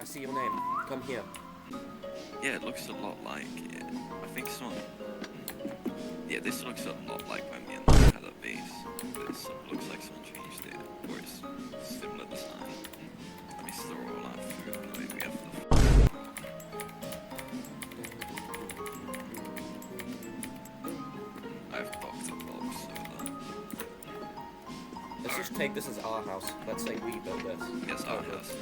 see your name. Come here. Yeah, it looks a lot like it. I think it's not. Yeah, this looks a lot like when me and Mike had a base. This looks like someone changed it, or it's similar design. Let me store all our food. No, we have the. I've boxed a box, so Let's just take this as our house. Let's say we built this. yes, our house.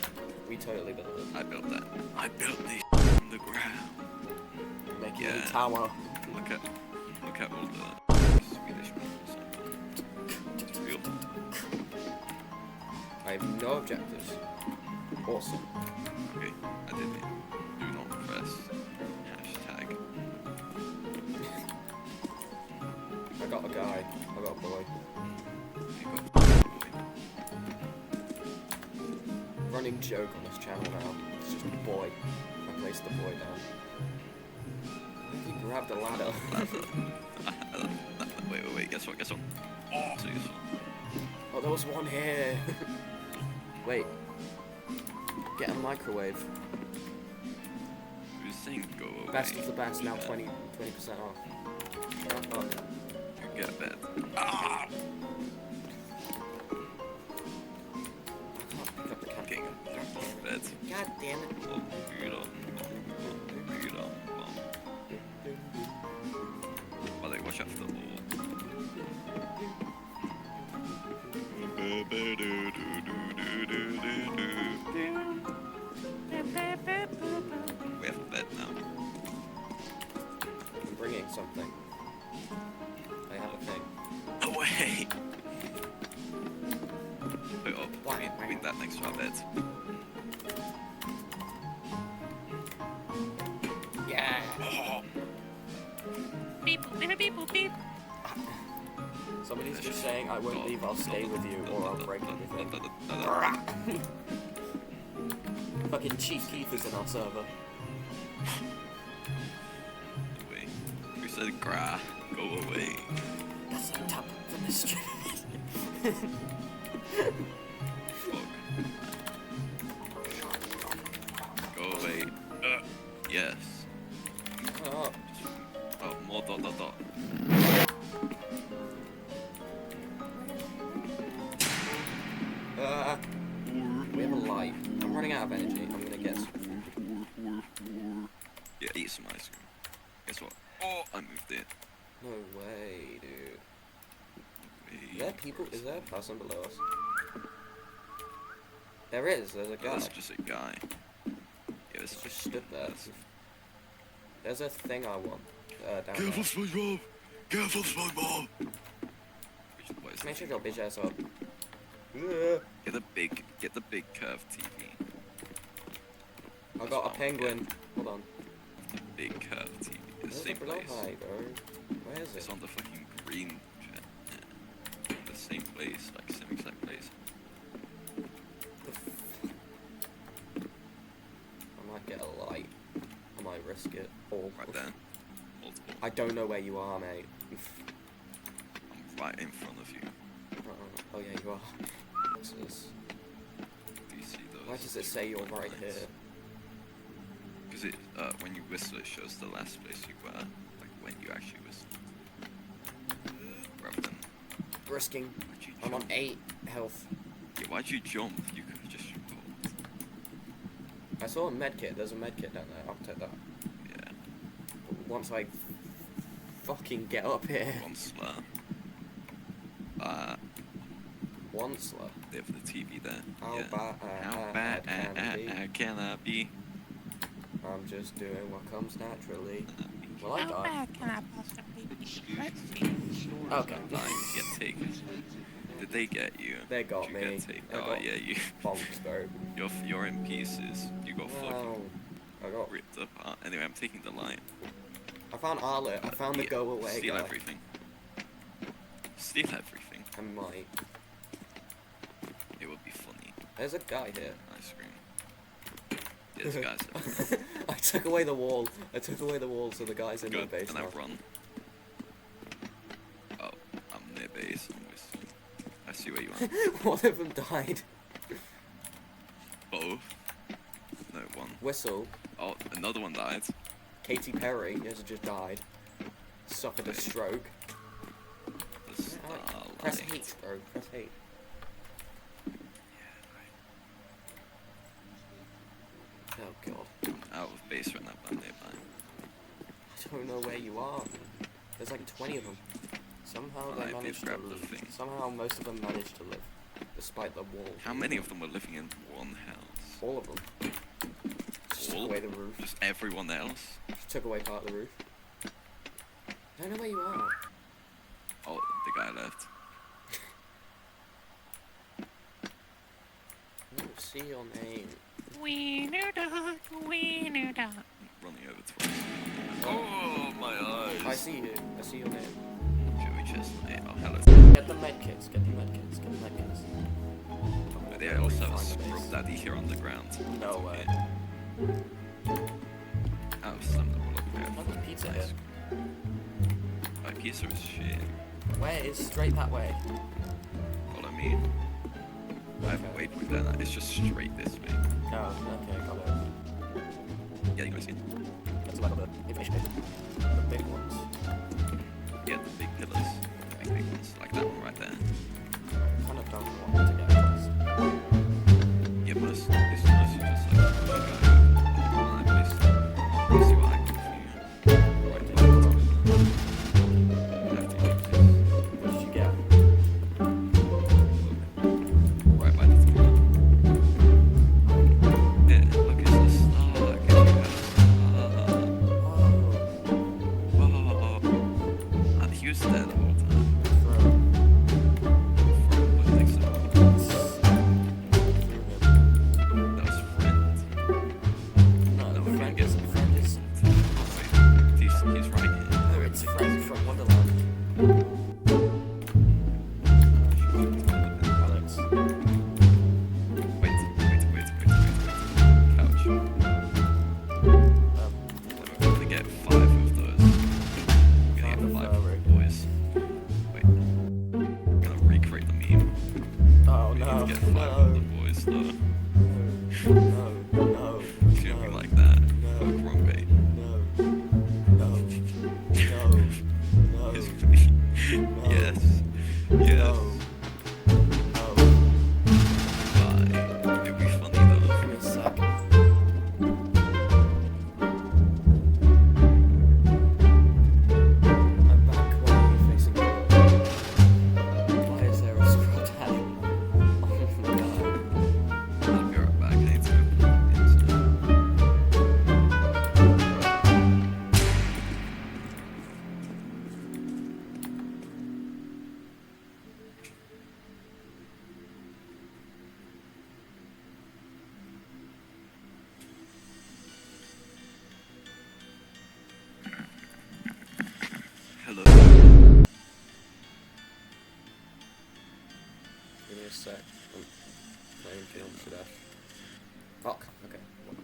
We totally built it. I built that. I built this on the ground. Make Yeah. a tower. Look at all the Swedish models. It's real. I have no objectives. Awesome. Okay, I did it. Do not press hashtag. I got a guy. I got a boy. You got Running joke on this channel now. It's just a boy. I placed the boy down. He grabbed a ladder. Wait, guess what? Oh, so useful. Oh, there was one here. Wait. Get a microwave. Who's saying go away? Best of the best, now 20% off. Shut up. You get a bed. I can't pick up the cat. Getting a bed. God damn it. Oh, pick it up. Well, they watch out for the wall. We have a bed now. I'm bringing something. I have a thing. No way! Put it up. Bring that next to our bed. Yeah! Oh. Beep, beep, beep, beep. Somebody's just saying, I won't leave, I'll stay with you, or I'll break everything. Fucking Chief Keith is in our server. Wait. Who said gra? Go away. That's on top of the street. Fuck. Go away. Yes. Oh, Oh, more dot. we have a light. I'm running out of energy. I'm gonna get some. Yeah, eat some ice cream. Guess what? Oh, I moved it. No way, dude. Wait, Is there people? Is there a person below us? There is. There's a oh, guy. that's just a guy. Yeah, this It's is just stood there. There's a thing I want. Down Careful, there. SpongeBob! Careful, SpongeBob! What is Make sure that? your bitch ass up. Get the big curved TV. I got a penguin. Hold on. Big curved TV. The Where's same the place. blowhide, bro? Where is It's it? on the fucking green jet. Yeah. The same place, like same exact place. I might get a light. I might risk it. Or Right there. Multiple. I don't know where you are, mate. I'm right in front of you. Oh yeah, you are. This is... Do you see those? Why does it say you're right here? Because it, when you whistle, it shows the last place you were, like when you actually whistle. Grab them. Risking. Why'd you I'm on jump? 8 health. Yeah, why'd you jump? You could have just jumped. I saw a medkit. There's a medkit down there. I'll take that. Yeah. Once I fucking get up here. Onceler. Onceler. They have the TV there. How yeah. How bad bad can I be? I'm just doing what comes naturally. Well, I How died. bad can I possibly be? Let's see. Okay. Nice, get taken. Did they get you? They got Did you me. Get taken? I Oh got yeah, you. bonked, bro. You're in pieces. You got fucking No. I got... ripped apart. Anyway, I'm taking the light. I found Arlet. I found the Yeah, go away Steal guy. everything. Steal everything. I might. It would be funny. There's a guy here. Ice cream. There's guys. I took away the wall. I took away the wall so the guy's in the Good. base And now. I run. Oh, I'm near base. I see where you are. One of them died. Both. No, one. Whistle. Oh, another one died. Katy Perry has just died. Suffered a stroke. The Press starlight. H, bro. Press H. Oh god. Out of base right now, but I'm nearby. I don't know where you are. There's like 20 of them. Somehow Well, they I did managed to grab the live. thing. Somehow most of them managed to live, despite the wall. How many of them were living in one house? All of them. Just took All? away the roof. Just everyone else? Just took away part of the roof. I don't know where you are. Oh, the guy left. I don't see your name. Wiener dog, wiener dog. Running over towards me. Oh, my eyes. I see you. I see your name. Should we just... Oh, hello. Get the medkits. Get the medkits. Get the medkits. But yeah, I also have a scrub daddy here on the ground. No way. I've slammed them all up there. There's pizza here. My pizza is shit. Where is straight that way? Follow me. I have a waypoint there. It's just straight this way. Oh, okay, got it. Yeah, you guys see? That's about the information paper. The big ones. Yeah, the big pillars. The big ones. Like that one right there. Kind of don't want to get lost. Yeah, but it's mostly just like push it over. And I place see what I can for you. Right there. I have to get this. What did you get? Right by the door. Yeah, look, it's a star. Look, it's a star. Oh, Whoa. And he was there the whole time. bro. What thinks so? That was friend. No, No, we're gonna friend get is, some friend is, Wait, he's right here. no, it's friend from Wonderland. Alex. Wait. Couch. We're gonna get 5 of those. We're gonna get 5 of the boys. Wait. I'm gonna recreate the meme. Oh We no, need to get 5 of the no, boys though. no, no, It's gonna be like that. No. Fuck, wrong bait. no, no, no, Yes. no, Yes. no, Yes. no. Bye. It'd be funny though. Give me a sec. I'm back. Why are you facing me? Why is there a scroll daddy? Oh my god. I'll be right back. I need to go Hello. Give me a sec. I'm playing film to death. Fuck. Okay. Oh,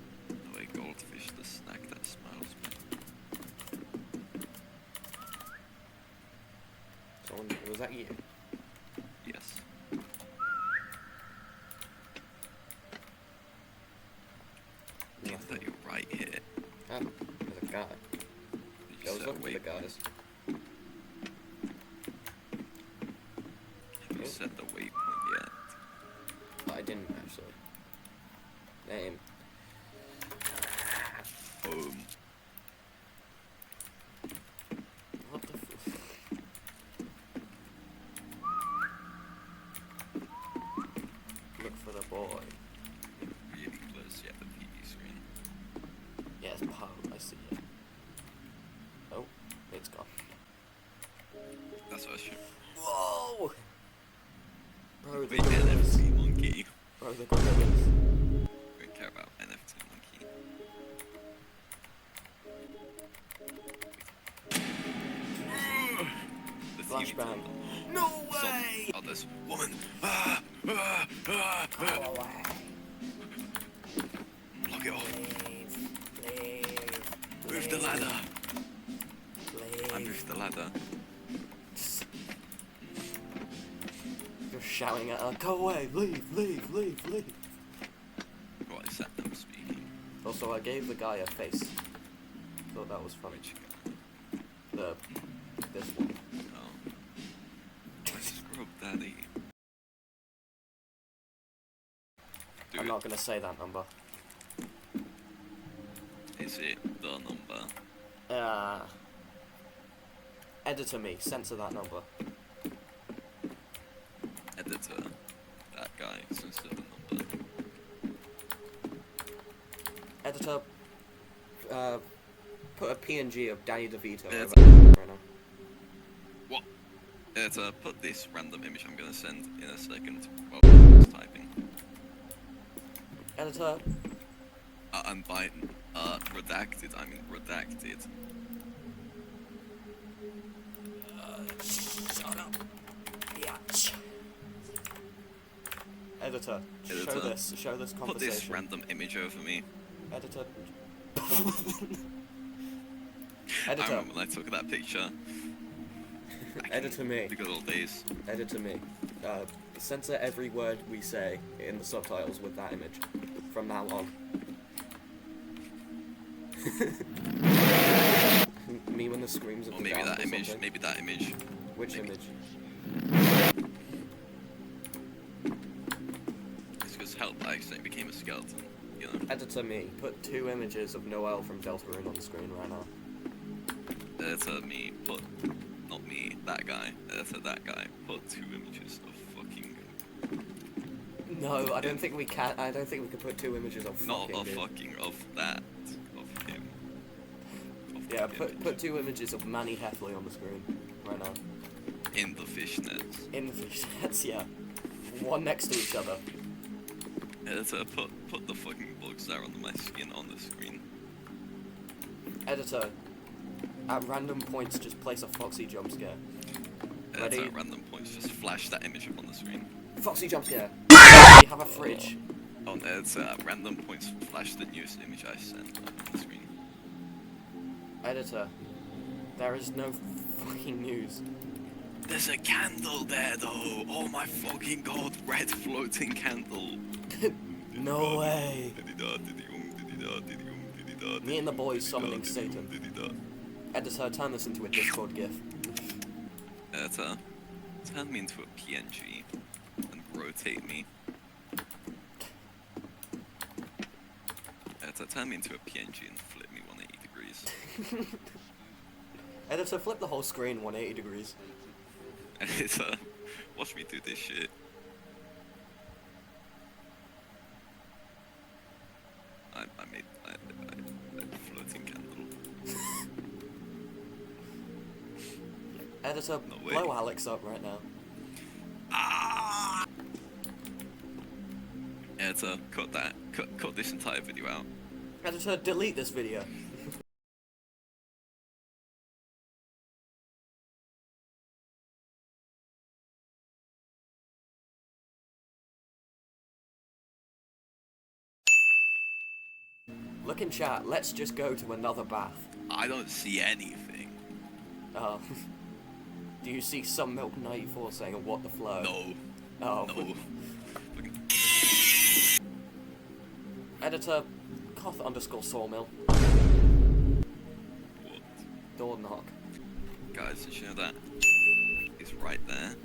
a goldfish, the snack that smiles me. Someone, was that you? Yes. I thought you were right here. Oh, there's a guy. You I was set a looking for the waypoint. guys. Have you set the waypoint yet? But I didn't actually. Name. Boom. What the f- Look for the boy. Really close, yeah, the PV screen. Yes, Poe, I see it. Oh, it's gone. That's what I should. Whoa! Bro, the Wait, gorillas. NFT monkey. Bro, the gorillas. We don't care about NFT monkey. The TV Flashbang. turned on. No Some- way! Oh, this woman. Ah, ah, ah, Go ah. away. Block it off. Leave. Move the ladder. I Leave. moved the ladder. You're shouting at her, go away, leave. Oh, I set them speaking. Oh, Also, I gave the guy a face. Thought that was funny. Which This one. Oh. My scrub daddy. Dude, I'm not gonna say that number. is it the number? Editor me, censor that number. Editor. That guy, censor the number. Editor, put a PNG of Danny DeVito Editor. over right now. What? Editor, put this random image I'm gonna send in a second. Well, it's typing. Editor, I'm by redacted. I mean redacted. shut up, biatch. Editor, Editor, show this Put this conversation. random image over me. Editor. I Editor, remember when I took that picture. editor me, The good old days. editor me. Censor every word we say in the subtitles with that image from now on. Me when the screams of Or the maybe damned that or image. something. Maybe that image. Which maybe. image? It's because help. I accidentally became a skeleton. You know. Editor me, put 2 images of Noel from Deltarune on the screen right now. Editor me. Put not me. That guy. Editor that guy. Put 2 images of fucking. No, I don't think we can. I don't think we can put 2 images of Not fucking. of dude. fucking. Of that. Of him. Of Yeah, the put image. 2 images of Manny Heffley on the screen right now. In the fishnets. In the fish nets, yeah. One next to each other. Editor, put the fucking bugs that are under my skin on the screen. Editor, at random points, just place a Foxy jump scare. Editor, Ready? at random points, just flash that image up on the screen. Foxy jump scare. We have a fridge. On Editor, at random points, flash the newest image I sent up on the screen. Editor, there is no fucking news. There's a candle there though! Oh my fucking god, red floating candle! No way. Me and the boys summoning Satan. Editor, turn this into a Discord gif. Editor, turn me into a PNG and rotate me. Editor, turn me into a PNG and flip me 180 degrees. Editor, flip the whole screen 180 degrees. Editor, watch me do this shit. I made a floating candle. Editor, No way. blow Alex up right now. Ah! Editor, cut that. Cut this entire video out. Editor, delete this video. Look in chat, let's just go to another bath. I don't see anything. Oh. Do you see some Milk 94 saying, what the flow? No. Oh. No. Editor, Koth_sawmill. What? Door knock. Guys, did you know that? It's right there.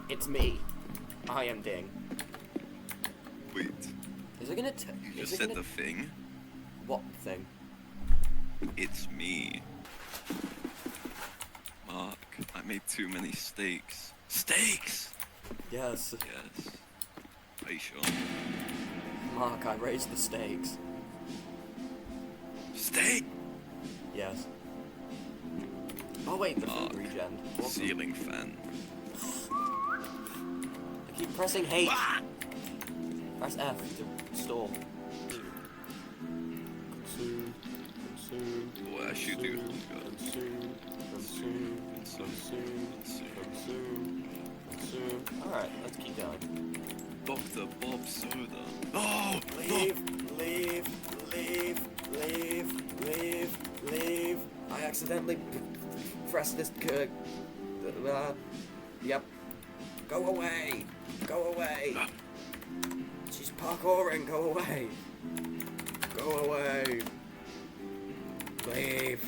It's me. I am Ding. Wait. Is it gonna You just said the thing. What thing? It's me. Mark, I made too many steaks. Steaks! Yes. Yes. Are you sure? Mark, I raised the stakes. Steak! Yes. Oh wait, the Mark, food regen. Awesome. ceiling fan. I keep pressing H. Ah! Press F to stall. Consume. Boy, I should do Consume. Alright, let's keep going. Dr. Bob Soda. No! Leave. I accidentally pressed this. Yep. Go away. Ah. She's Parkouring, go away. Go away. Leave.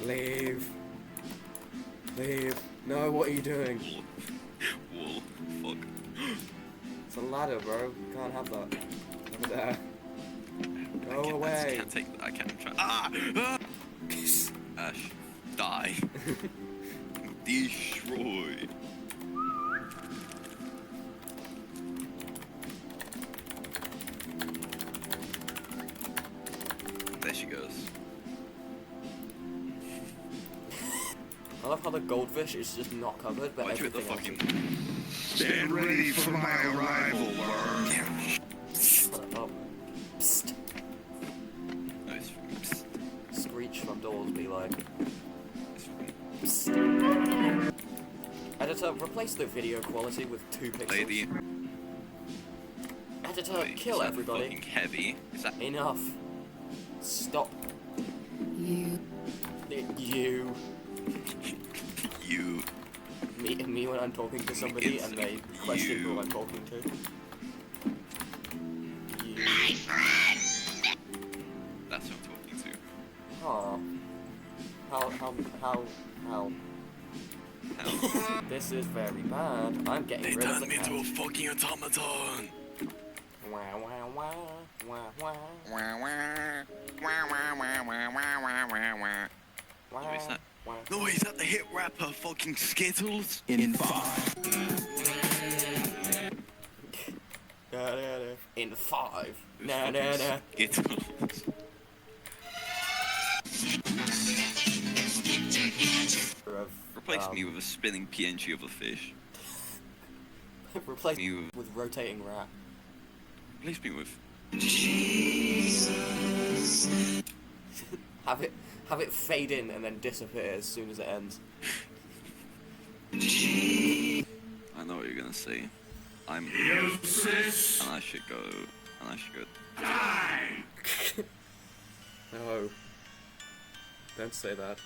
Leave. Leave. No, what are you doing? Wall. Fuck. It's a ladder, bro. You can't have that. Over there. Go I away. can't take that. I can't try. Ah! Ash, die. Destroyed. There she goes. I love how the goldfish is just not covered, but Why'd you hit the everything fucking... Stand ready for my arrival, worm. else. Shut up. Psst. No, it's from... Screech from doors be like. It's from... Psst. Editor, replace the video quality with 2 pixels. Lady. Editor, Wait, kill is that everybody. fucking heavy. Is that... Enough. Stop. You. You. You. Me when I'm talking to somebody and they question who I'm talking to. You. That's who I'm talking to. Aw. How? Hell. This is very bad. I'm getting rid of the cat. fucking automaton. Wah, wah, wah, wah, wah, wah, What is that? wah. No, is that the hit rapper fucking Skittles? In 5. Da, da, da. In 5. Na na na. Skittles. Replace me with a spinning PNG of a fish. Replace me with rotating rat. Replace me with... Have it fade in and then disappear as soon as it ends. I know what you're gonna say. I'm... Useless. And I should go... Die. No. Don't say that.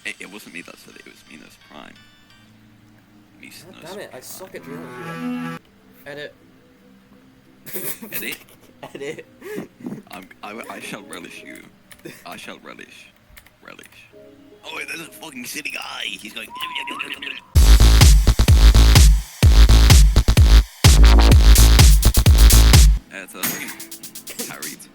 It wasn't me that said it, it was Minos Prime. God Minos damn it, I Prime. suck at drawing. Edit. Edit? Edit. I shall relish you. I shall relish. Relish. Oh wait, there's a fucking silly guy. He's going... Carried.